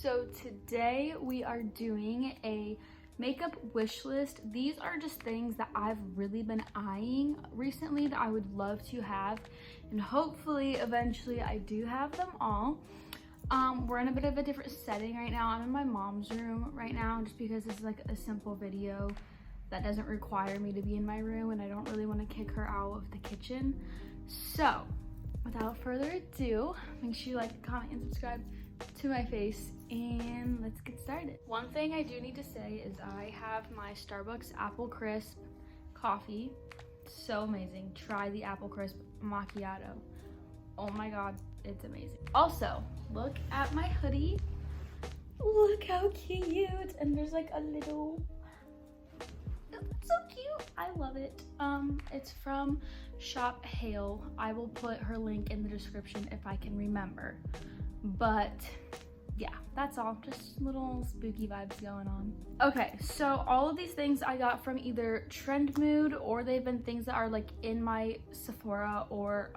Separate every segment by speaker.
Speaker 1: So today we are doing a makeup wish list. These are just things that I've really been eyeing recently that I would love to have, and hopefully eventually I do have them all. We're in a bit of a different setting right now. I'm in my mom's room right now just because it's like a simple video that doesn't require me to be in my room, and I don't really want to kick her out of the kitchen. So without further ado, make sure you like, comment, and subscribe to my face, and let's get started. One thing I do need to say is I have my Starbucks Apple Crisp coffee. So amazing. Try the Apple Crisp macchiato. Oh my god, it's amazing. Also, look at my hoodie. Look how cute. And there's like a little, it's so cute. I love it. It's from Shop Hale. I will put her link in the description if I can remember. But yeah, that's all. Just little spooky vibes going on. Okay, so all of these things I got from either Trend Mood, or they've been things that are like in my Sephora or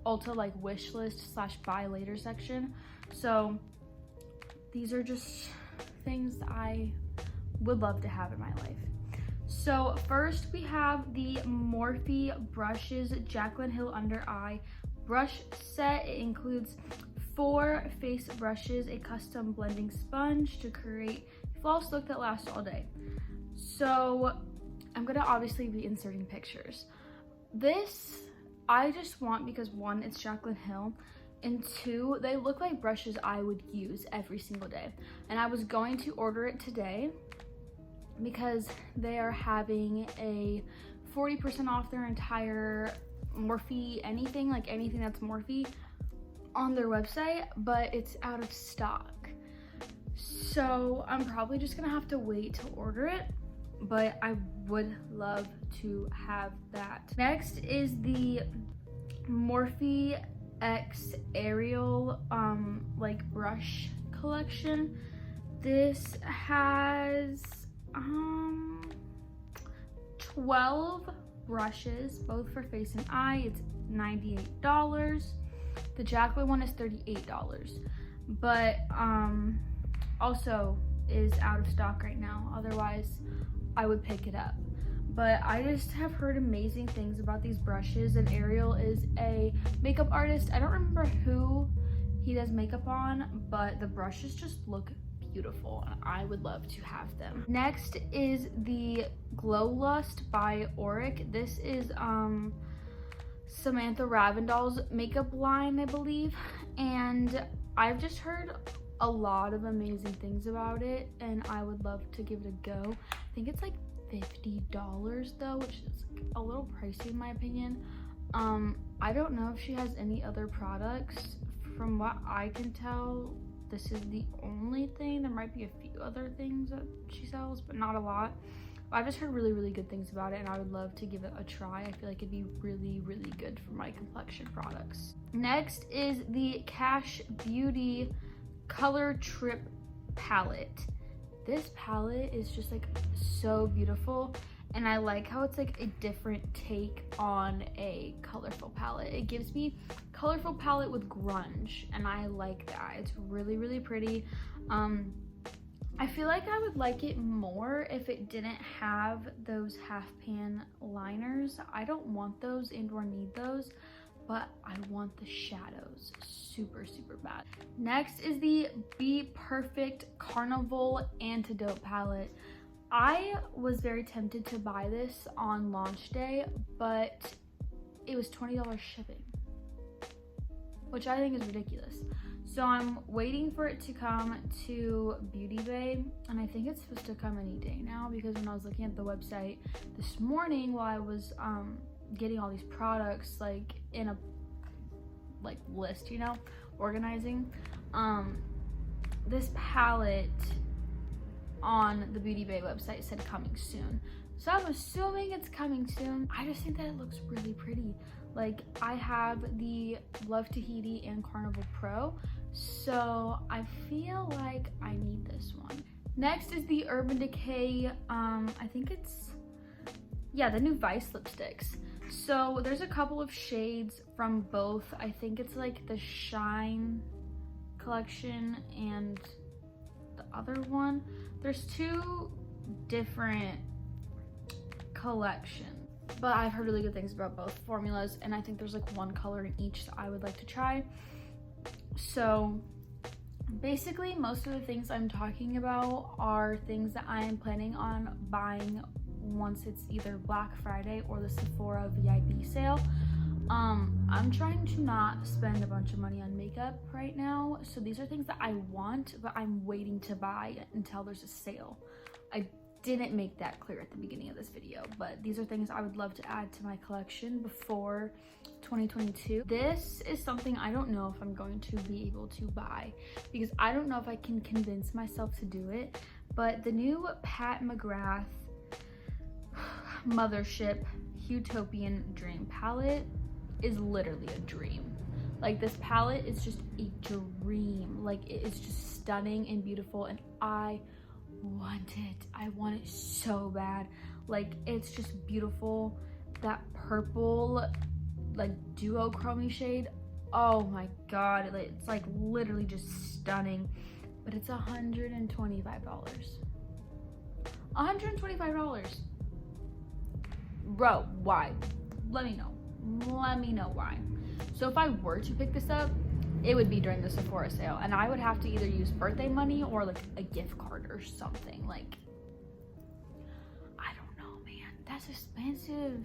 Speaker 1: Ulta like wish list / buy later section. So these are just things I would love to have in my life. So first we have the Morphe Brushes Jaclyn Hill Under Eye brush set. It includes 4 face brushes, a custom blending sponge to create a flawless look that lasts all day. So I'm gonna obviously be inserting pictures. This I just want because 1, it's Jaclyn Hill, and 2, they look like brushes I would use every single day. And I was going to order it today because they are having a 40% off their entire Morphe anything that's Morphe on their website, but it's out of stock. So I'm probably just gonna have to wait to order it, but I would love to have that. Next is the Morphe X Aerial like brush collection. This has 12 brushes, both for face and eye. It's $98. The Jaclyn one is $38, but also is out of stock right now. Otherwise I would pick it up. But I just have heard amazing things about these brushes, and Ariel is a makeup artist. I don't remember who he does makeup on, but the brushes just look beautiful. I would love to have them. Next is the Glow Lust by Auric. This is Samantha Ravindal's makeup line, I believe, and I've just heard a lot of amazing things about it, and I would love to give it a go. I think it's like $50 though, which is a little pricey in my opinion. I don't know if she has any other products. From what I can tell, this is the only thing. There might be a few other things that she sells, but not a lot. I've just heard really good things about it, and I would love to give it a try. I feel like it'd be really good for my complexion products. Next is the Cash Beauty Color Trip palette. This palette is just like so beautiful, and I like how it's like a different take on a colorful palette. It gives me colorful palette with grunge, and I like that. It's really pretty. I feel like I would like it more if it didn't have those half pan liners. I don't want those and or need those, but I want the shadows super bad. Next is the Be Perfect Carnival Antidote palette. I was very tempted to buy this on launch day, but it was $20 shipping, which I think is ridiculous. So I'm waiting for it to come to Beauty Bay, and I think it's supposed to come any day now, because when I was looking at the website this morning while I was getting all these products like in a like list, you know, organizing, this palette on the Beauty Bay website said coming soon. So I'm assuming it's coming soon. I just think that it looks really pretty. Like, I have the Love Tahiti and Carnival Pro, so I feel like I need this one. Next is the Urban Decay, I think it's, yeah, the new Vice lipsticks. So there's a couple of shades from both. I think it's like the Shine collection and the other one. There's two different collections, but I've heard really good things about both formulas, and I think there's like one color in each that I would like to try. So basically, most of the things I'm talking about are things that I am planning on buying once it's either Black Friday or the Sephora VIP sale. I'm trying to not spend a bunch of money on makeup right now, so these are things that I want, but I'm waiting to buy until there's a sale. I didn't make that clear at the beginning of this video, but these are things I would love to add to my collection before 2022. This is something I don't know if I'm going to be able to buy because I don't know if I can convince myself to do it, but the new Pat McGrath Mothership Utopian Dream palette is literally a dream. Like, this palette is just a dream. Like, it is just stunning and beautiful, and I want it. I want it so bad. Like, it's just beautiful. That purple like duochrome shade, oh my god, it's like literally just stunning. But it's $125. $125. Bro, why? Let me know why. So if I were to pick this up, it would be during the Sephora sale, and I would have to either use birthday money or like a gift card or something. Like, I don't know, man, that's expensive,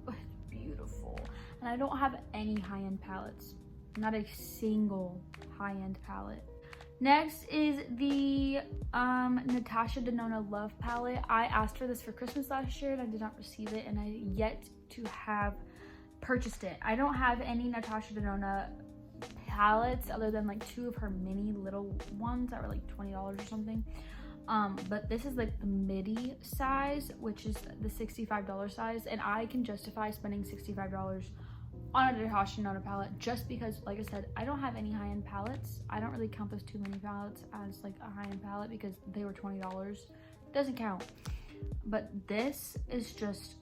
Speaker 1: but it's beautiful. And I don't have any high-end palettes, not a single high-end palette. Next is the Natasha Denona Love palette. I asked for this for Christmas last year and I did not receive it, and I yet to have purchased it. I don't have any Natasha Denona palettes other than like two of her mini little ones that were like $20 or something. But this is like the midi size, which is the $65 size, and I can justify spending $65 on a Natasha Denona palette just because, like I said, I don't have any high-end palettes. I don't really count those two mini palettes as like a high-end palette because they were $20. Doesn't count. But this is just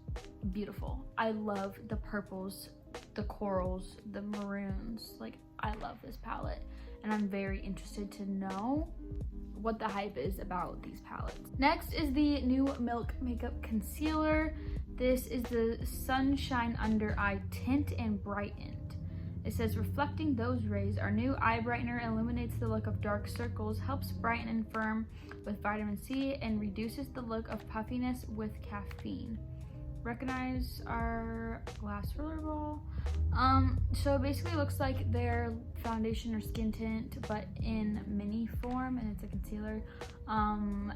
Speaker 1: beautiful. I love the purples, the corals, the maroons. Like, I love this palette, and I'm very interested to know what the hype is about these palettes. Next is the new Milk Makeup Concealer. This is the Sunshine Under Eye Tint and Brightened. It says, reflecting those rays, our new eye brightener illuminates the look of dark circles, helps brighten and firm with vitamin C, and reduces the look of puffiness with caffeine. Recognize our glass roller ball. So it basically looks like their foundation or skin tint, but in mini form, and it's a concealer.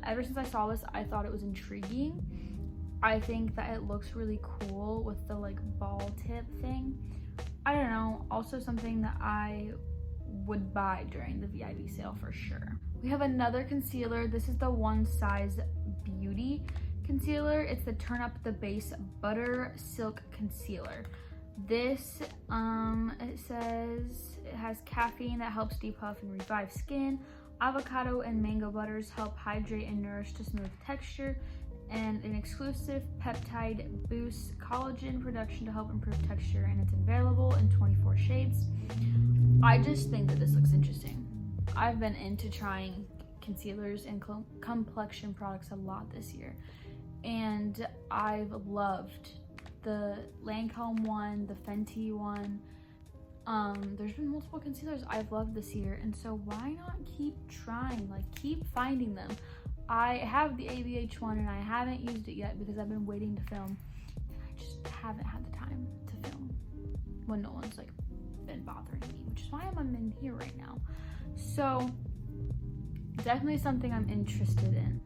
Speaker 1: Ever since I saw this, I thought it was intriguing. I think that it looks really cool with the like ball tip thing. I don't know, also something that I would buy during the VIP sale for sure. We have another concealer. This is the One Size Beauty concealer. It's the Turn Up the Base Butter Silk Concealer. This, it says it has caffeine that helps depuff and revive skin. Avocado and mango butters help hydrate and nourish to smooth texture. And an exclusive peptide boosts collagen production to help improve texture, and it's available in 24 shades. I just think that this looks interesting. I've been into trying concealers and complexion products a lot this year, and I've loved the Lancome one, the Fenty one. There's been multiple concealers I've loved this year, and so why not keep trying, like keep finding them. I have the ABH one and I haven't used it yet because I've been waiting to film. I just haven't had the time to film when no one's like been bothering me, which is why I'm in here right now. So definitely something I'm interested in.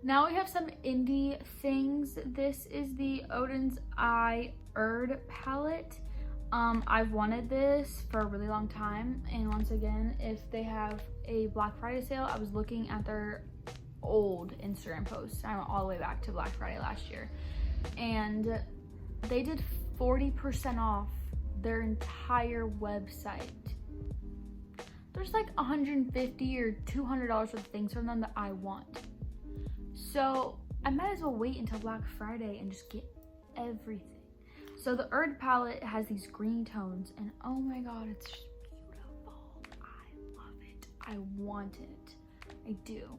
Speaker 1: Now we have some indie things. This is the Odin's Eye Erd palette. I've wanted this for a really long time, and once again, if they have a Black Friday sale, I was looking at their old Instagram posts. I went all the way back to Black Friday last year, and they did 40% off their entire website. There's like $150 or $200 worth of things from them that I want. So I might as well wait until Black Friday and just get everything. So the Erd palette has these green tones, and oh my god, it's just beautiful. I love it. I want it. I do.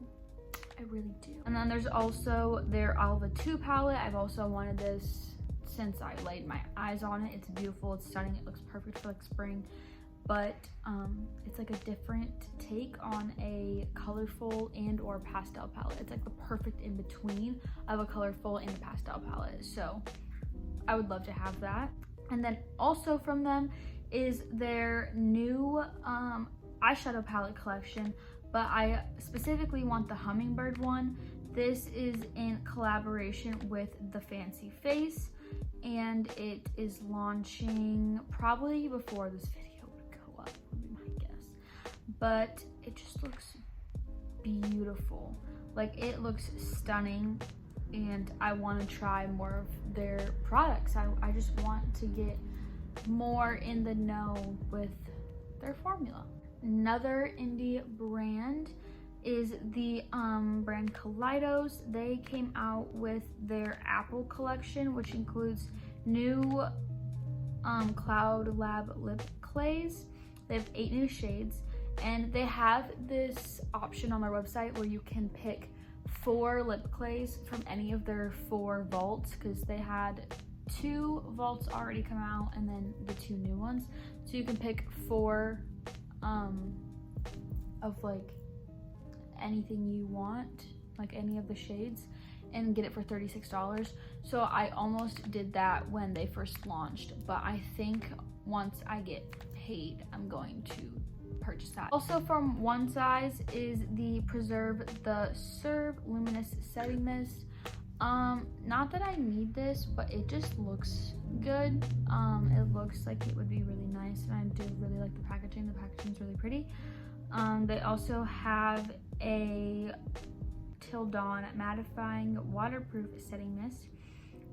Speaker 1: I really do. And then there's also their Alva 2 palette. I've also wanted this since I laid my eyes on it. It's beautiful, it's stunning, it looks perfect for like spring, but it's like a different take on a colorful and or pastel palette. It's like the perfect in between of a colorful and a pastel palette. So I would love to have that. And then also from them is their new eyeshadow palette collection, but I specifically want the hummingbird one. This is in collaboration with the Fancy Face, and it is launching probably before this video would go up, would be my guess. But it just looks beautiful. Like, it looks stunning, and I want to try more of their products. I just want to get more in the know with their formula. Another indie brand is the brand Kaleidos. They came out with their Apple collection, which includes new Cloud Lab lip clays. They have 8 new shades, and they have this option on their website where you can pick 4 lip clays from any of their 4 vaults, because they had 2 vaults already come out and then the 2 new ones. So you can pick 4 of like anything you want, like any of the shades, and get it for $36. So I almost did that when they first launched, but I think once I get paid, I'm going to purchase that. Also from One Size is the Preserve the Serve Luminous Setting Mist. Not that I need this, but it just looks good. It looks like it would be really nice, and I do really like the packaging. The packaging's really pretty. They also have a Till Dawn mattifying waterproof setting mist.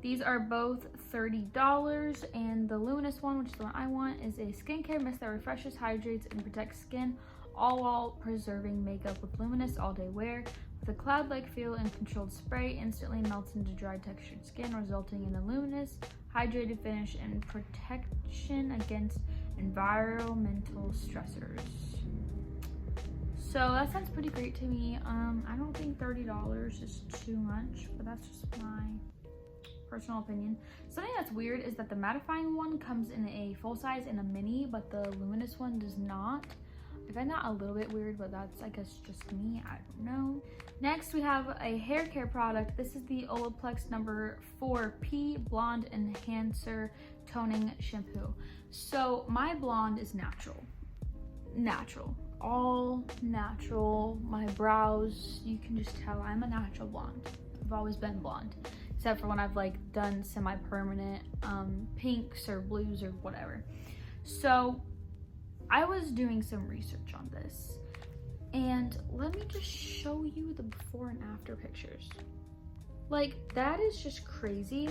Speaker 1: These are both $30, and the luminous one, which is the one I want, is a skincare mist that refreshes, hydrates, and protects skin, all while preserving makeup with luminous all-day wear. With a cloud-like feel and controlled spray, instantly melts into dry textured skin, resulting in a luminous, hydrated finish and protection against environmental stressors. So that sounds pretty great to me. I don't think $30 is too much, but that's just my personal opinion. Something that's weird is that the mattifying one comes in a full size and a mini, but the luminous one does not. I find that a little bit weird, but that's, I guess, just me. I don't know. Next, we have a hair care product. This is the Olaplex number 4P Blonde Enhancer Toning Shampoo. So my blonde is natural. All natural. My brows, you can just tell I'm a natural blonde. I've always been blonde, except for when I've like done semi-permanent pinks or blues or whatever. So I was doing some research on this, and let me just show you the before and after pictures. Like, that is just crazy.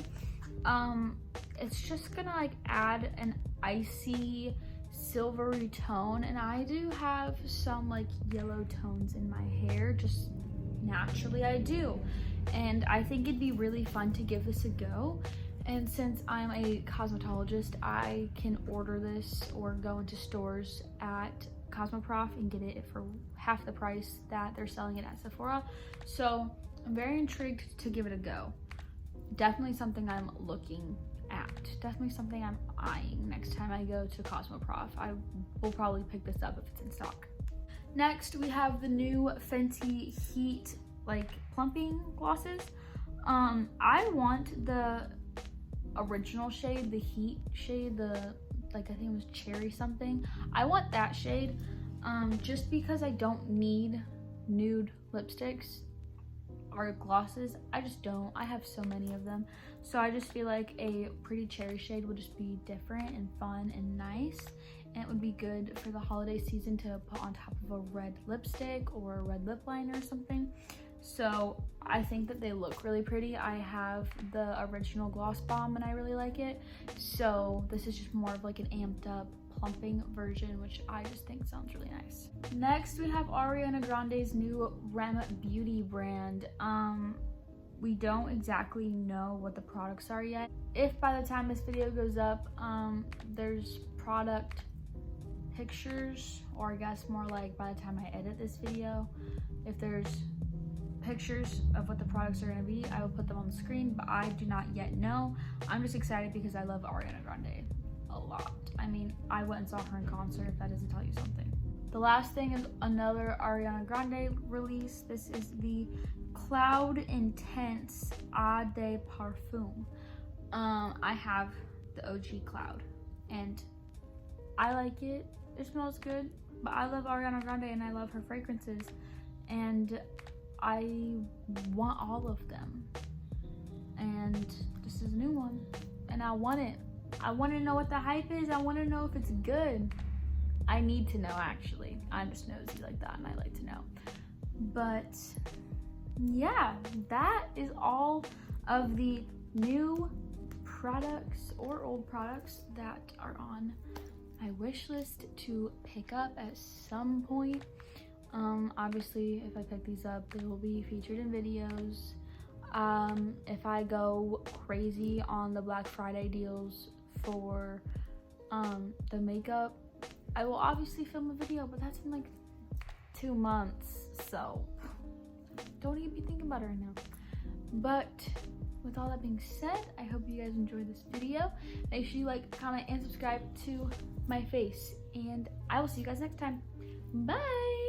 Speaker 1: It's just gonna like add an icy silvery tone, and I do have some like yellow tones in my hair, just naturally I do, and I think it'd be really fun to give this a go. And since I'm a cosmetologist, I can order this or go into stores at Cosmoprof and get it for half the price that they're selling it at Sephora. So I'm very intrigued to give it a go. Definitely something I'm looking at. Definitely something I'm eyeing next time I go to Cosmoprof. I will probably pick this up if it's in stock. Next, we have the new Fenty Heat like plumping glosses. I want the original shade, the Heat shade, the like, I think it was cherry something. I want that shade, just because I don't need nude lipsticks or glosses. I just don't. I have so many of them, so I just feel like a pretty cherry shade would just be different and fun and nice, and it would be good for the holiday season to put on top of a red lipstick or a red lip liner or something. So I think that they look really pretty. I have the original Gloss Bomb and I really like it. So this is just more of like an amped up plumping version, which I just think sounds really nice. Next, we have Ariana Grande's new Rem Beauty brand. We don't exactly know what the products are yet. If by the time this video goes up, there's product pictures, or I guess more like by the time I edit this video, if there's pictures of what the products are going to be, I will put them on the screen, but I do not yet know. I'm just excited because I love Ariana Grande a lot. I mean, I went and saw her in concert, if that doesn't tell you something. The last thing is another Ariana Grande release. This is the Cloud Intense Eau de Parfum. I have the OG Cloud and I like it. It smells good, but I love Ariana Grande and I love her fragrances, and I want all of them. And this is a new one and I want it. I want to know what the hype is. I want to know if it's good. I need to know, actually. I'm just nosy like that and I like to know. But yeah, that is all of the new products or old products that are on my wish list to pick up at some point. Obviously, if I pick these up, they will be featured in videos. If I go crazy on the Black Friday deals for the makeup, I will obviously film a video, but that's in like 2 months, so don't even be thinking about it right now. But with all that being said, I hope you guys enjoyed this video. Make sure you like, comment, and subscribe to my face, and I will see you guys next time. Bye!